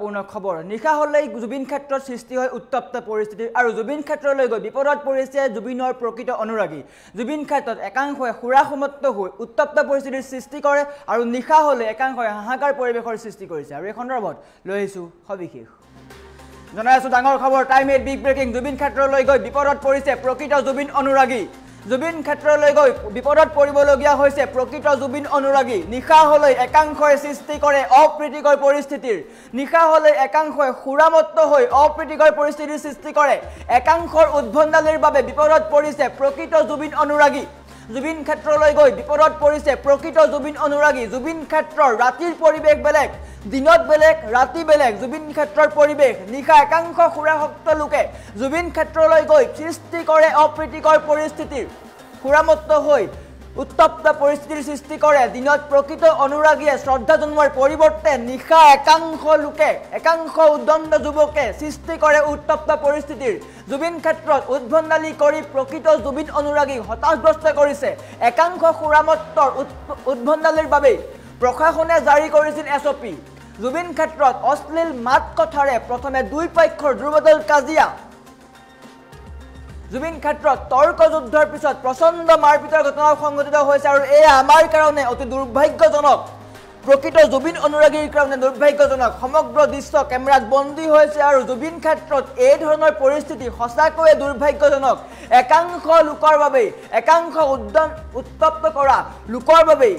পূৰ্ণ খবৰ নিশা হলেই জুবিন ক্ষেত্ৰত সৃষ্টি হয় উত্তপ্ত পৰিস্থিতি আৰু জুবিন ক্ষেত্ৰলৈ গৈ বিপদত পৰিছে জুবিনৰ প্ৰকৃত অনুৰাগী জুবিন ক্ষেত্ৰত একাংশই খুৰাসমত্ত হৈ উত্তপ্ত পৰিস্থিতিৰ সৃষ্টি কৰে আৰু নিশা হলে একাংশই হাহাকাৰ পৰিৱেশৰ সৃষ্টি কৰিছে আৰু এই সন্দৰ্ভত লৈ আহিছো সবিশেষ জনাই আছো ডাঙৰ খবৰ time at big breaking Zubeen ক্ষেত্ৰলৈ গৈ বিপদত পৰিছে প্ৰকৃত জুবিন অনুৰাগী জুবিন ক্ষেত্ৰলৈ গৈ বিপদত পৰিবলগীয়া হৈছে প্ৰকৃত জুবিন অনুৰাগী নিশা হলে একাংশই সৃষ্টি কৰে অপ্ৰীতিকৰ পৰিস্থিতিৰ নিশা হলে একাংশই খুৰামত্ত হৈ অপ্ৰীতিকৰ পৰিস্থিতিৰ সৃষ্টি কৰে একাংশৰ উদ্ভণ্ডালিৰ বাবে বিপদত পৰিছে প্ৰকৃত জুবিন অনুৰাগী জুবিন ক্ষেত্ৰলৈ গৈ বিপদত পৰিছে প্ৰকৃত জুবিন অনুৰাগী জুবিন ক্ষেত্ৰৰ ৰাতিৰ পৰিৱেশ বেলেগ দিনত বেলেগ ৰাতি বেলেগ জুবিন ক্ষেত্ৰৰ পৰিৱেশ নিশা একাংশ খুৰাভক্ত লোকে জুবিন ক্ষেত্ৰলৈ গৈ সৃষ্টি কৰে অপ্ৰীতিকৰ পৰিস্থিতিৰ খুৰামত্ত হৈ উত্তপ্ত পৰিস্থিতিৰ সৃষ্টি কৰে দিনত প্ৰকৃত অনুৰাগীয়ে শ্ৰদ্ধা জনোৱাৰ পৰিৱৰ্তে নিশা একাংশ লোকে একাংশ উদ্দণ্ড যুৱকে সৃষ্টি কৰে উত্তপ্ত পৰিস্থিতিৰ জুবিন ক্ষেত্ৰত উদ্ভণ্ডালি কৰি প্ৰকৃত জুবিন অনুৰাগীক হতাশগ্ৰস্ত কৰিছে একাংশ খুৰামত্তৰ উদ্ভণ্ডালিৰ বাবে প্ৰশাসনে জাৰি কৰিছিল এছঅপি জুবিন ক্ষেত্ৰত অশ্লীল মাত কথাৰে প্ৰথমে দুই পক্ষৰ দুৰ্বদল কাজিয়া জুবিন ক্ষেত্ৰত তৰ্ক যুদ্ধৰ পিছত প্ৰচণ্ড মাৰপিটৰ ঘটনা সংঘটিত হৈছে আৰু এই আমাৰ কাৰণে অতি দুৰ্ভাগ্যজনক প্ৰকৃত জুবিন অনুৰাগীৰ কাৰণে দুৰ্ভাগ্যজনক সমগ্ৰ দৃশ্য কেমেৰাত বন্দী হৈছে আৰু জুবিন ক্ষেত্ৰত এই ধৰণৰ পৰিস্থিতি সঁচাকৈয়ে দুৰ্ভাগ্যজনক একাংশ লোকৰ বাবে একাংশ উত্তপ্ত কৰা লোকৰ বাবে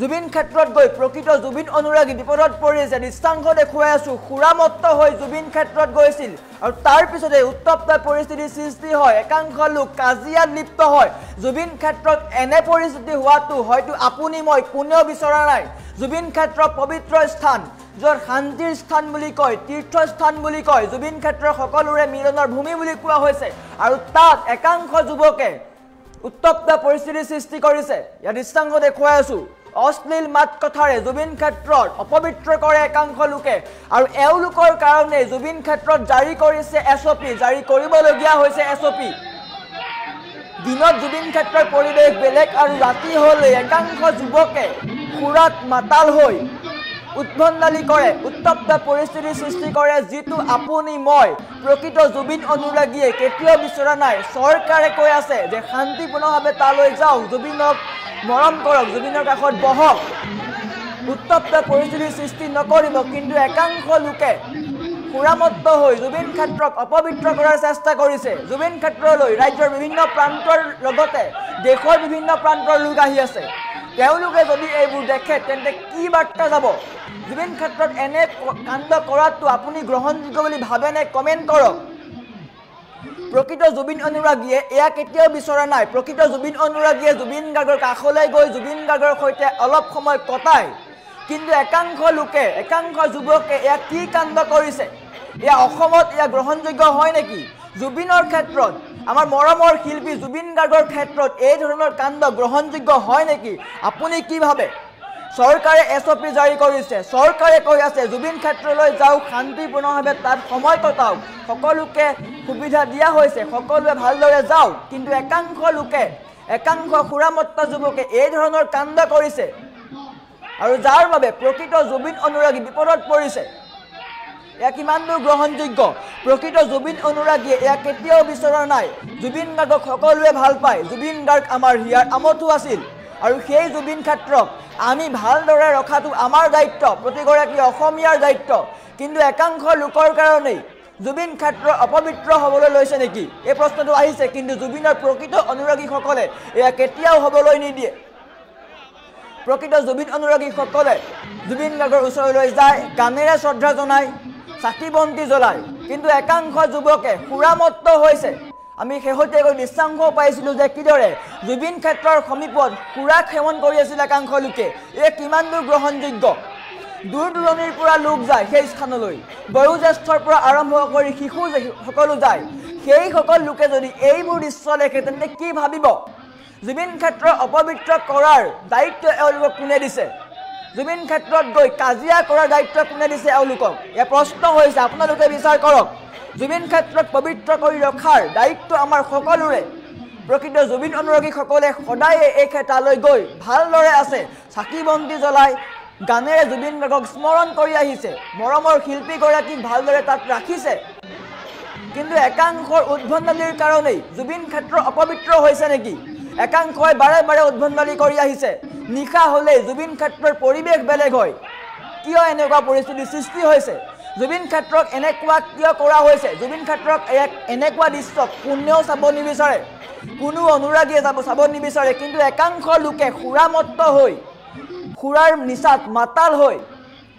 জুবিন ক্ষেত্ৰত গৈ প্ৰকৃত জুবিন অনুৰাগী বিপদত পৰিছে দৃষ্টান্ত দেখুৱাই আছো খুৰামত্ত হৈ জুবিন ক্ষেত্ৰত গৈছিল আৰু তাৰ পিছতে উত্তপ্ত পৰিস্থিতিৰ সৃষ্টি হয় একাংশ লোক কাজিয়াত লিপ্ত হয় জুবিন ক্ষেত্ৰত এনে পৰিস্থিতি হোৱাটো হয়তো আপুনি মই কোনেও বিচৰা নাই জুবিন ক্ষেত্ৰ পবিত্ৰ স্থান য'ত শান্তিৰ স্থান বুলি কয় তীৰ্থস্থান বুলি কয় জুবিন ক্ষেত্ৰৰ সকলোৰে মিলনৰ ভূমি বুলি কোৱা হৈছে আৰু তাত একাংশ যুৱকে উত্তপ্ত পৰিস্থিতিৰ সৃষ্টি কৰিছে ইয়াৰ দৃষ্টান্ত দেখুৱাই আছো অশ্লীল মাত কথাৰে জুবিন ক্ষেত্ৰত অপবিত্ৰ কৰে একাংশ লোকে আৰু এওঁলোকৰ কাৰণে জুবিন ক্ষেত্ৰত জাৰি কৰিছে এছঅপি জাৰি কৰিবলগীয়া হৈছে এছঅপি দিনত জুবিন ক্ষেত্ৰৰ পৰিৱেশ বেলেগ আৰু ৰাতি হলে একাংশ যুৱকে খুৰাত মাতাল হৈ উদ্ভণ্ডালি কৰে উত্তপ্ত পৰিস্থিতিৰ সৃষ্টি কৰে যিটো আপুনি মই প্ৰকৃত জুবিন অনুৰাগীয়ে কেতিয়াও বিচৰা নাই চৰকাৰে কৈ আছে যে শান্তিপূৰ্ণভাৱে তালৈ যাওক জুবিনক মৰম কৰক জুবিনৰ কাষত বহক উত্তপ্ত পৰিস্থিতিৰ সৃষ্টি নকৰিব কিন্তু একাংশ লোকে খুৰামত্ত হৈ জুবিন ক্ষেত্ৰক অপবিত্ৰ কৰাৰ চেষ্টা কৰিছে জুবিন ক্ষেত্ৰলৈ ৰাজ্যৰ বিভিন্ন প্ৰান্তৰ লগতে দেশৰ বিভিন্ন প্ৰান্তৰ লোক আহি আছে তেওঁলোকে যদি এইবোৰ দেখে তেন্তে কি বাৰ্তা যাব জুবিন ক্ষেত্ৰত এনে কাণ্ড কৰাটো আপুনি গ্ৰহণযোগ্য বুলি ভাবেনে কমেণ্ট কৰক প্ৰকৃত জুবিন অনুৰাগীয়ে এয়া কেতিয়াও বিচৰা নাই প্ৰকৃত জুবিন অনুৰাগীয়ে জুবিন গাৰ্গৰ কাষলৈ গৈ জুবিন গাৰ্গৰ সৈতে অলপ সময় কটায় কিন্তু একাংশ লোকে একাংশ যুৱকে এয়া কি কাণ্ড কৰিছে এয়া অসমত এয়া গ্ৰহণযোগ্য হয় নেকি জুবিনৰ ক্ষেত্ৰত আমাৰ মৰমৰ শিল্পী জুবিন গাৰ্গৰ ক্ষেত্ৰত এই ধৰণৰ কাণ্ড গ্ৰহণযোগ্য হয় নেকি আপুনি কি ভাবে চৰকাৰে এছঅপি জাৰি কৰিছে চৰকাৰে কৈ আছে জুবিন ক্ষেত্ৰলৈ যাওক শান্তিপূৰ্ণভাৱে তাত সময় কটাওক সকলোকে সুবিধা দিয়া হৈছে সকলোৱে ভালদৰে যাওক কিন্তু একাংশ লোকে একাংশ খুৰামত্ত যুৱকে এই ধৰণৰ কাণ্ড কৰিছে আৰু যাৰ বাবে প্ৰকৃত জুবিন অনুৰাগী বিপদত পৰিছে এয়া কিমান দূৰ গ্ৰহণযোগ্য প্ৰকৃত জুবিন অনুৰাগীয়ে এয়া কেতিয়াও বিচৰা নাই জুবিন গাৰ্গক সকলোৱে ভাল পায় জুবিন গাৰ্গ আমাৰ হিয়াৰ আমঠু আছিল আৰু সেই জুবিন ক্ষেত্ৰক আমি ভালদৰে ৰখাটো আমাৰ দায়িত্ব প্ৰতিগৰাকী অসমীয়াৰ দায়িত্ব কিন্তু একাংশ লোকৰ কাৰণেই জুবিন ক্ষেত্ৰ অপবিত্ৰ হ'বলৈ লৈছে নেকি এই প্ৰশ্নটো আহিছে কিন্তু জুবিনৰ প্ৰকৃত অনুৰাগীসকলে এয়া কেতিয়াও হ'বলৈ নিদিয়ে প্ৰকৃত জুবিন অনুৰাগীসকলে জুবিন গাৰ্গৰ ওচৰলৈ যায় গানেৰে শ্ৰদ্ধা জনায় চাকি বন্তি জ্বলায় কিন্তু একাংশ যুৱকে খুৰামত্ত হৈছে আমি শেহতীয়াকৈ দৃষ্টান্ত পাইছিলোঁ যে কিদৰে জুবিন ক্ষেত্ৰৰ সমীপত খুৰা সেৱন কৰি আছিল একাংশ লোকে এয়া কিমান দূৰ গ্ৰহণযোগ্য দূৰ দূৰণিৰ পৰা লোক যায় সেই স্থানলৈ বয়োজ্যেষ্ঠৰ পৰা আৰম্ভ কৰি শিশু সকলো যায় সেই সকল লোকে যদি এইবোৰ দৃশ্য দেখে তেন্তে কি ভাবিব জুবিন ক্ষেত্ৰ অপবিত্ৰ কৰাৰ দায়িত্ব এওঁলোকক কোনে দিছে জুবিন ক্ষেত্ৰত গৈ কাজিয়া কৰাৰ দায়িত্ব কোনে দিছে এওঁলোকক এয়া প্ৰশ্ন হৈছে আপোনালোকে বিচাৰ কৰক জুবিন ক্ষেত্ৰক পবিত্ৰ কৰি ৰখাৰ দায়িত্ব আমাৰ সকলোৰে প্ৰকৃত জুবিন অনুৰাগীসকলে সদায় এই ক্ষেত্ৰলৈ গৈ ভালদৰে আছে চাকি বন্তি জ্বলাই গানেৰে জুবিন গাৰ্গক স্মৰণ কৰি আহিছে মৰমৰ শিল্পীগৰাকীক ভালদৰে তাত ৰাখিছে কিন্তু একাংশৰ উদ্ভণ্ডালিৰ কাৰণেই জুবিন ক্ষেত্ৰ অপবিত্ৰ হৈছে নেকি একাংশই বাৰে বাৰে উদ্ভণ্ডালি কৰি আহিছে নিশা হ'লে জুবিন ক্ষেত্ৰৰ পৰিৱেশ বেলেগ হয় কিয় এনেকুৱা পৰিস্থিতি সৃষ্টি হৈছে জুবিন ক্ষেত্ৰক এনেকুৱা কিয় কৰা হৈছে জুবিন ক্ষেত্ৰক এক এনেকুৱা দৃশ্য কোনেও চাব নিবিচাৰে কোনো অনুৰাগীয়ে চাব নিবিচাৰে কিন্তু একাংশ লোকে সুৰামত্ত হৈ সুৰাৰ নিচাত মাতাল হৈ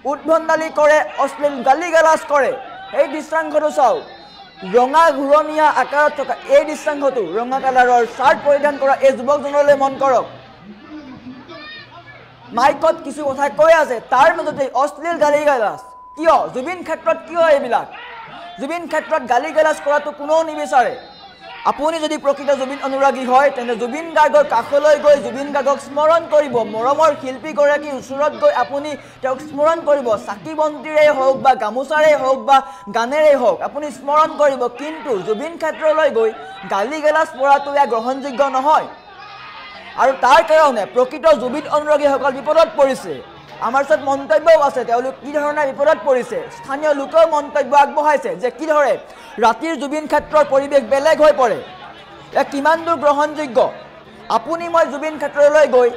উদ্ভণ্ডালি কৰে অশ্লীল গালি গালাজ কৰে এই দৃশ্যাংশটো চাওক ৰঙা ঘূৰণীয়া আকাৰত থকা এই দৃশ্যাংশটো ৰঙা কালাৰৰ চাৰ্ট পৰিধান কৰা এই যুৱকজনলৈ মন কৰক মাইকত কিছু কথা কৈ আছে তাৰ মাজতে অশ্লীল গালি গালাজ কিয় জুবিন ক্ষেত্ৰত কিয় এইবিলাক জুবিন ক্ষেত্ৰত গালি গালাজ কৰাটো কোনেও নিবিচাৰে আপুনি যদি প্ৰকৃত জুবিন অনুৰাগী হয় তেনে জুবিন গাৰ্গৰ কাষলৈ গৈ জুবিন গাৰ্গক স্মৰণ কৰিব মৰমৰ শিল্পীগৰাকীৰ ওচৰত গৈ আপুনি তেওঁক স্মৰণ কৰিব চাকি বন্তিৰে হওক বা গামোচাৰে হওক বা গানেৰে হওক আপুনি স্মৰণ কৰিব কিন্তু জুবিন ক্ষেত্ৰলৈ গৈ গালি গালাজ কৰাটো এয়া গ্ৰহণযোগ্য নহয় আৰু তাৰ কাৰণে প্ৰকৃত জুবিন অনুৰাগীসকল বিপদত পৰিছে আমাৰ ওচৰত মন্তব্যও আছে তেওঁলোক কি ধৰণে বিপদত পৰিছে স্থানীয় লোকেও মন্তব্য আগবঢ়াইছে যে কি ধৰে ৰাতিৰ জুবিন ক্ষেত্ৰৰ পৰিৱেশ বেলেগ হৈ পৰে কিমান দূৰ গ্ৰহণযোগ্য আপুনি মই জুবিন ক্ষেত্ৰলৈ গৈ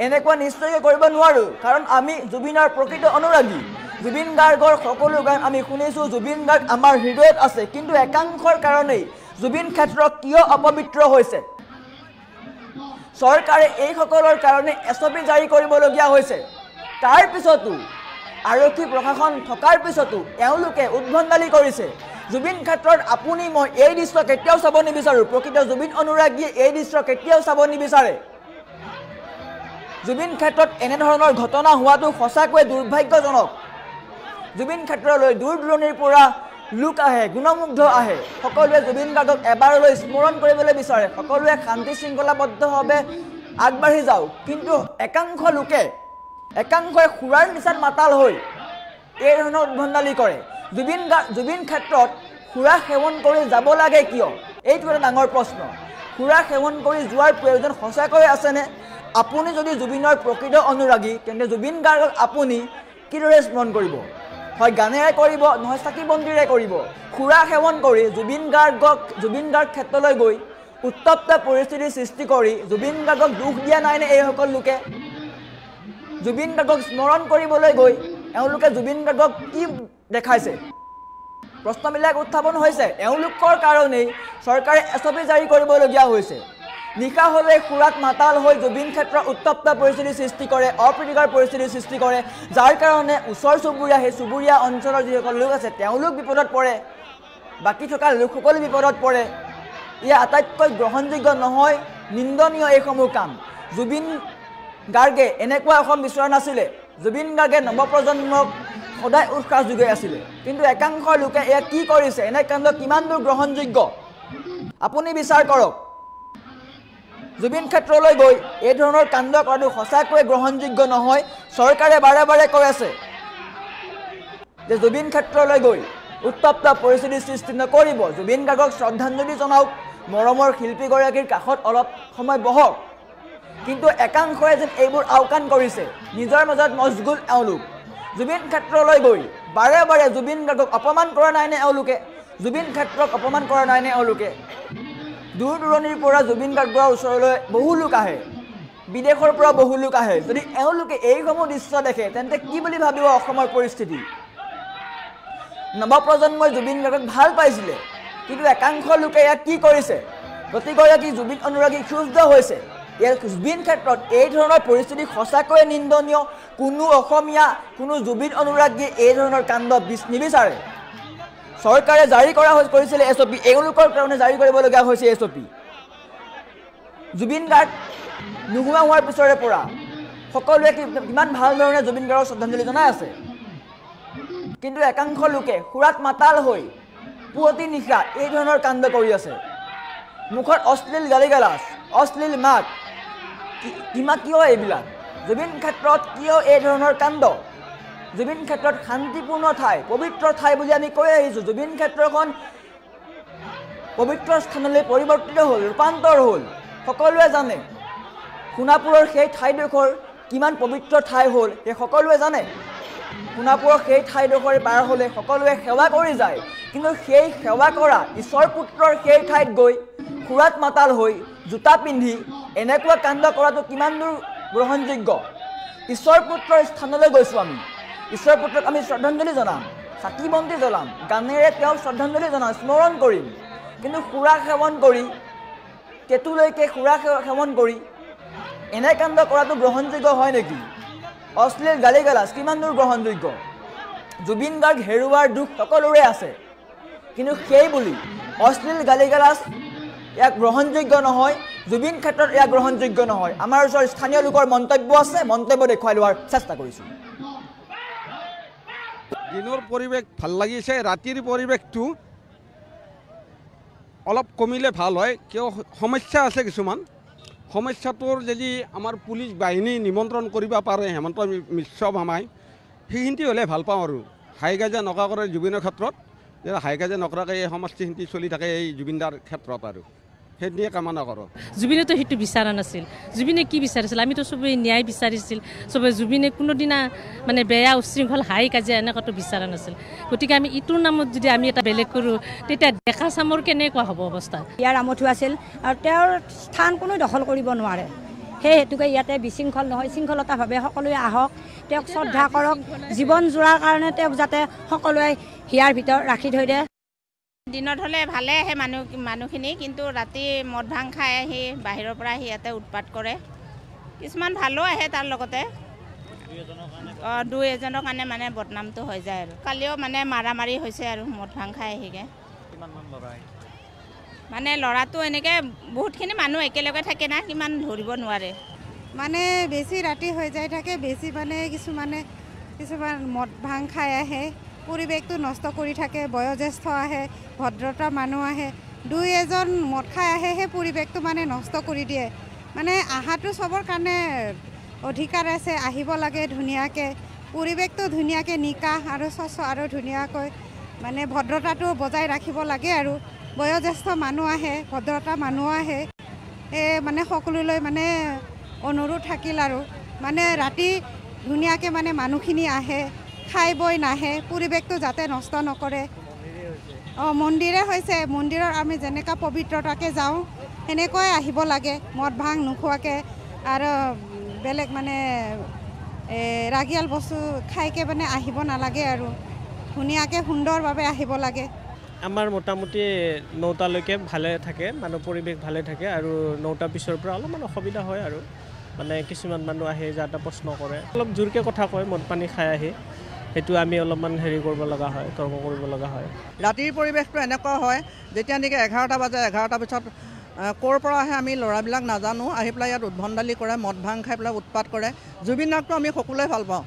এনেকুৱা নিশ্চয় কৰিব নোৱাৰোঁ কাৰণ আমি জুবিনৰ প্ৰকৃত অনুৰাগী জুবিন গাৰ্গৰ সকলো গান আমি শুনিছোঁ জুবিন গাৰ্গ আমাৰ হৃদয়ত আছে কিন্তু একাংশৰ কাৰণেই জুবিন ক্ষেত্ৰ কিয় অপবিত্ৰ হৈছে চৰকাৰে এইসকলৰ কাৰণে এছঅপি জাৰি কৰিবলগীয়া হৈছে তাৰ পিছতো আৰক্ষী প্ৰশাসন থকাৰ পিছতো এওঁলোকে উদ্ভণ্ডালি কৰিছে জুবিন ক্ষেত্ৰত আপুনি মই এই দৃশ্য কেতিয়াও চাব নিবিচাৰোঁ প্ৰকৃত জুবিন অনুৰাগীয়ে এই দৃশ্য কেতিয়াও চাব নিবিচাৰে জুবিন ক্ষেত্ৰত এনেধৰণৰ ঘটনা হোৱাটো সঁচাকৈয়ে দুৰ্ভাগ্যজনক জুবিন ক্ষেত্ৰলৈ দূৰ দূৰণিৰ পৰা লোক আহে গুণমুগ্ধ আহে সকলোৱে জুবিন গাৰ্গক এবাৰলৈ স্মৰণ কৰিবলৈ বিচাৰে সকলোৱে শান্তি শৃংখলাবদ্ধভাৱে আগবাঢ়ি যাওক কিন্তু একাংশ লোকে একাংশই সুৰাৰ নিচাত মাতাল হৈ এই ধৰণৰ উদ্ভণ্ডালি কৰে জুবিন ক্ষেত্ৰত সুৰা সেৱন কৰি যাব লাগে কিয় এইটো এটা ডাঙৰ প্ৰশ্ন সুৰা সেৱন কৰি যোৱাৰ প্ৰয়োজন সঁচাকৈয়ে আছেনে আপুনি যদি জুবিনৰ প্ৰকৃত অনুৰাগী তেন্তে জুবিন গাৰ্গক আপুনি কিদৰে স্মৰণ কৰিব হয় গানেৰে কৰিব নহয় চাকি বন্তিৰে কৰিব সুৰা সেৱন কৰি জুবিন গাৰ্গ ক্ষেত্ৰলৈ গৈ উত্তপ্ত পৰিস্থিতিৰ সৃষ্টি কৰি জুবিন গাৰ্গক দুখ দিয়া নাইনে এইসকল লোকে জুবিন গাৰ্গক স্মৰণ কৰিবলৈ গৈ এওঁলোকে জুবিন গাৰ্গক কি দেখাইছে প্ৰশ্নবিলাক উত্থাপন হৈছে এওঁলোকৰ কাৰণেই চৰকাৰে এছঅপি জাৰি কৰিবলগীয়া হৈছে নিশা হ'লে সুৰাত মাতাল হৈ জুবিন ক্ষেত্ৰৰ উত্তপ্ত পৰিস্থিতিৰ সৃষ্টি কৰে অপ্ৰীতিকৰ পৰিস্থিতিৰ সৃষ্টি কৰে যাৰ কাৰণে ওচৰ চুবুৰীয়া সেই চুবুৰীয়া অঞ্চলৰ যিসকল লোক আছে তেওঁলোক বিপদত পৰে বাকী থকা লোকসকলো বিপদত পৰে ইয়া আটাইতকৈ গ্ৰহণযোগ্য নহয় নিন্দনীয় এইসমূহ কাম জুবিন গাৰ্গে এনেকুৱা অসম বিচৰা নাছিলে জুবিন গাৰ্গে নৱপ্ৰজন্মক সদায় উৎসাহ যোগাই আছিলে কিন্তু একাংশ লোকে এয়া কি কৰিছে এনে কাণ্ড কিমান দূৰ গ্ৰহণযোগ্য আপুনি বিচাৰ কৰক জুবিন ক্ষেত্ৰলৈ গৈ এই ধৰণৰ কাণ্ড কৰাটো সঁচাকৈয়ে গ্ৰহণযোগ্য নহয় চৰকাৰে বাৰে বাৰে কৈ আছে যে জুবিন ক্ষেত্ৰলৈ গৈ উত্তপ্ত পৰিস্থিতিৰ সৃষ্টি নকৰিব জুবিন গাৰ্গক শ্ৰদ্ধাঞ্জলি জনাওক মৰমৰ শিল্পীগৰাকীৰ কাষত অলপ সময় বহক কিন্তু একাংশই যেন এইবোৰ আওকাণ কৰিছে নিজৰ মাজত মজগুল এওঁলোক জুবিন ক্ষেত্ৰলৈ গৈ বাৰে বাৰে জুবিন গাৰ্গক অপমান কৰা নাইনে এওঁলোকে জুবিন ক্ষেত্ৰক অপমান কৰা নাইনে এওঁলোকে দূৰ দূৰণিৰ পৰা জুবিন গাৰ্গৰ ওচৰলৈ বহু লোক আহে বিদেশৰ পৰা বহু লোক আহে যদি এওঁলোকে এইসমূহ দৃশ্য দেখে তেন্তে কি বুলি ভাবিব অসমৰ পৰিস্থিতি নৱপ্ৰজন্মই জুবিন গাৰ্গক ভাল পাইছিলে কিন্তু একাংশ লোকে ইয়াত কি কৰিছে প্ৰতিগৰাকী জুবিন অনুৰাগী ক্ষুব্ধ হৈছে ইয়াৰ জুবিন ক্ষেত্ৰত এই ধৰণৰ পৰিস্থিতি সঁচাকৈয়ে নিন্দনীয় কোনো অসমীয়া কোনো জুবিন অনুৰাগীয়ে এই ধৰণৰ কাণ্ড নিবিচাৰে চৰকাৰে জাৰি কৰিছিলে এছঅপি এওঁলোকৰ কাৰণে জাৰি কৰিবলগীয়া হৈছে এছঅপি জুবিন গাৰ্গ নোহোৱা হোৱাৰ পিছৰে পৰা সকলোৱে কিমান ভাল ধৰণে জুবিন গাৰ্গক শ্ৰদ্ধাঞ্জলি জনাই আছে কিন্তু একাংশ লোকে সুৰাত মাতাল হৈ পুৱতি নিশা এই ধৰণৰ কাণ্ড কৰি আছে মুখত অশ্লীল গালি গালাজ অশ্লীল মাত কিয় এইবিলাক জুবিন ক্ষেত্ৰত কিয় এই ধৰণৰ কাণ্ড জুবিন ক্ষেত্ৰত শান্তিপূৰ্ণ ঠাই পবিত্ৰ ঠাই বুলি আমি কৈ আহিছোঁ জুবিন ক্ষেত্ৰখন পবিত্ৰ স্থানলৈ পৰিৱৰ্তিত হ'ল ৰূপান্তৰ হ'ল সকলোৱে জানে সোণাপুৰৰ সেই ঠাইডোখৰ কিমান পবিত্ৰ ঠাই হ'ল সেই সকলোৱে জানে। সোণাপুৰৰ সেই ঠাইডোখৰে পাৰ হ'লে সকলোৱে সেৱা কৰি যায়, কিন্তু সেই সেৱা কৰা ঈশ্বৰ পুত্ৰৰ সেই ঠাইত গৈ খুৰাত মাতাল হৈ জোতা পিন্ধি এনেকুৱা কাণ্ড কৰাটো কিমান দূৰ গ্ৰহণযোগ্য? ঈশ্বৰ পুত্ৰৰ স্থানলৈ গৈছোঁ আমি, ঈশ্বৰ পুত্ৰক আমি শ্ৰদ্ধাঞ্জলি জনাম, চাকি বন্তি জ্বলাম, গানেৰে তেওঁক শ্ৰদ্ধাঞ্জলি জনাম, স্মৰণ কৰিম, কিন্তু সুৰা সেৱন কৰি তেতুলৈকে সুৰা সেৱন কৰি এনে কাণ্ড কৰাটো গ্ৰহণযোগ্য হয় নেকি? অশ্লীল গালি গালাজ কিমান দূৰ গ্ৰহণযোগ্য? জুবিন গাৰ্গ হেৰুৱাৰ দুখ সকলোৰে আছে, কিন্তু সেই বুলি অশ্লীল গালি গালাজ ইয়াক গ্ৰহণযোগ্য নহয়, জুবিন ক্ষেত্ৰত ইয়াক গ্ৰহণযোগ্য নহয়। আমাৰ ওচৰত স্থানীয় লোকৰ মন্তব্য আছে, মন্তব্য দেখুৱাই লোৱাৰ চেষ্টা কৰিছোঁ। দিনৰ পৰিৱেশ ভাল লাগিছে, ৰাতিৰ পৰিৱেশটো অলপ কমিলে ভাল হয়, কিয় সমস্যা আছে কিছুমান। সমস্যাটোৰ যদি আমাৰ পুলিচ বাহিনী নিমন্ত্ৰণ কৰিব পাৰে হেমন্ত মিশ্ৰ মামাই, সেইখিনি হ'লে ভাল পাওঁ আৰু। হাই কাজিয়া নকৰাকৈ জুবিনৰ ক্ষেত্ৰত হাই কাজিয়া নকৰাকৈ এই সমষ্টিখিনি চলি থাকে এই জুবিনদাৰ ক্ষেত্ৰত আৰু সেইখিনিয়ে কামনা কৰোঁ। জুবিনেতো সেইটো বিচৰা নাছিল। জুবিনে কি বিচাৰিছিল? আমিতো চবেই ন্যায় বিচাৰিছিল, চবেই জুবিনে কোনোদিনা মানে বেয়া উশৃংখল হাই কাজিয়া এনেকুৱাটো বিচৰা নাছিল। গতিকে আমি ইটোৰ নামত যদি আমি এটা বেলেগ কৰোঁ তেতিয়া ডেকা চামৰ কেনেকুৱা হ'ব অৱস্থা? ইয়াৰ আমঠু আছিল আৰু তেওঁৰ স্থান কোনো দখল কৰিব নোৱাৰে। সেই হেতুকে ইয়াতে বিশৃংখল নহয়, শৃংখলতাভাৱে সকলোৱে আহক, তেওঁক শ্ৰদ্ধা কৰক, জীৱন জোৰাৰ কাৰণে তেওঁক যাতে সকলোৱে হিয়াৰ ভিতৰত ৰাখি থৈ দিয়ে। দিনত হ'লে ভালে আহে মানুহখিনি, কিন্তু ৰাতি মদ ভাং খাই আহি বাহিৰৰ পৰা আহি ইয়াতে উৎপাত কৰে। কিছুমান ভালো আহে তাৰ লগতে, দুই এজনৰ কাৰণে মানে বদনামটো হৈ যায় আৰু। কালিও মানে মাৰি হৈছে আৰু মদ ভাং খাই আহিকে। মানে ল'ৰাটো এনেকৈ বহুতখিনি মানুহ একেলগে থাকে না, কিমান ধৰিব নোৱাৰে। মানে বেছি ৰাতি হৈ যায় থাকে, বেছি মানে কিছুমান মদ ভাং খাই আহে, পৰিৱেশটো নষ্ট কৰি থাকে। বয়োজ্যেষ্ঠ আহে, ভদ্ৰতা মানুহ আহে, দুই এজন মদ খাই আহে, সেই পৰিৱেশটো মানে নষ্ট কৰি দিয়ে। মানে আহাটো চবৰ কাৰণে অধিকাৰ আছে, আহিব লাগে ধুনীয়াকৈ, পৰিৱেশটো ধুনীয়াকৈ নিকাহ আৰু স্বচ্ছ আৰু ধুনীয়াকৈ মানে ভদ্ৰতাটো বজাই ৰাখিব লাগে আৰু। বয়োজ্যেষ্ঠ মানুহ আহে, ভদ্ৰতা মানুহ আহে, মানে সকলোলৈ মানে অনুৰোধ থাকিল আৰু মানে ৰাতি ধুনীয়াকৈ মানে মানুহখিনি আহে, খাই বৈ নাহে, পৰিৱেশটো যাতে নষ্ট নকৰে। মন্দিৰে হৈছে, মন্দিৰত আমি যেনেকুৱা পবিত্ৰতাকৈ যাওঁ সেনেকৈ আহিব লাগে, মদ ভাং নোখোৱাকৈ আৰু বেলেগ মানে ৰাগিয়াল বস্তু খাইকৈ মানে আহিব নালাগে আৰু ধুনীয়াকৈ সুন্দৰভাৱে আহিব লাগে। আমাৰ মোটামুটি 9টালৈকে ভালে থাকে, মানুহ পৰিৱেশ ভালে থাকে, আৰু 9টাৰ পিছৰ পৰা অলপমান অসুবিধা হয় আৰু মানে কিছুমান মানুহ আহে যাতে প্ৰশ্ন কৰে, অলপ জোৰকৈ কথা কয় মদ পানী খাই আহি, সেইটো আমি অলপমান হেৰি কৰিব লগা হয়, তৰ্ক কৰিব লগা হয়। ৰাতিৰ পৰিৱেশটো এনেকুৱা হয়, যেতিয়া নেকি 11টা বাজে, 11টাৰ পিছত ক'ৰ পৰা আহে আমি ল'ৰাবিলাক নাজানো, আহি পেলাই ইয়াত উদ্ভণ্ডালি কৰে, মদ ভাং খাই পেলাই উৎপাত কৰে। জুবিন দাকটো আমি সকলোৱে ভাল পাওঁ,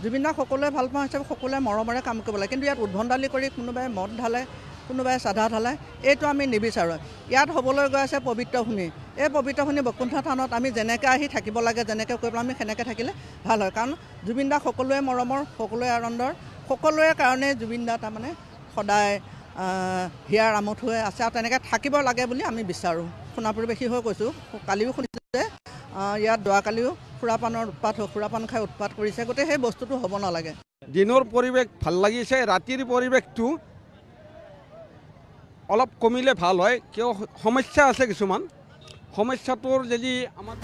জুবিন দাক সকলোৱে ভাল পাওঁ হিচাপে সকলোৱে মৰমেৰে কাম কৰিব লাগে, কিন্তু ইয়াত উদ্ভণ্ডালি কৰি কোনোবাই মদ ঢালে, কোনোবাই চাধা ঢালে, এইটো আমি নিবিচাৰোঁ। ইয়াত হ'বলৈ গৈ আছে পবিত্ৰ ভূমি, এই পবিত্ৰ ভূমি বৈকুণ্ঠ থানত আমি যেনেকৈ আহি থাকিব লাগে, যেনেকৈ কৰি পেলাই আমি সেনেকৈ থাকিলে ভাল হয়, কাৰণ জুবিন দা সকলোৱে মৰমৰ, সকলোৱে আনন্দৰ, সকলোৰে কাৰণে জুবিন দা তাৰমানে সদায় হিয়াৰ আমঠু হৈ আছে, আৰু তেনেকৈ থাকিব লাগে বুলি আমি বিচাৰোঁ। সোণাপুৰবাসী হৈ কৈছোঁ, কালিও শুনিছোঁ যে ইয়াত যোৱাকালিও সুৰাপানৰ উৎপাত সুৰাপান খাই উৎপাত কৰিছে, গতিকে সেই বস্তুটো হ'ব নালাগে। দিনৰ পৰিৱেশ ভাল লাগিছে, ৰাতিৰ পৰিৱেশটো অলপ কমিলে ভাল হয়, কিয় সমস্যা আছে কিছুমান। সমস্যাটোৰ যদি আমাৰ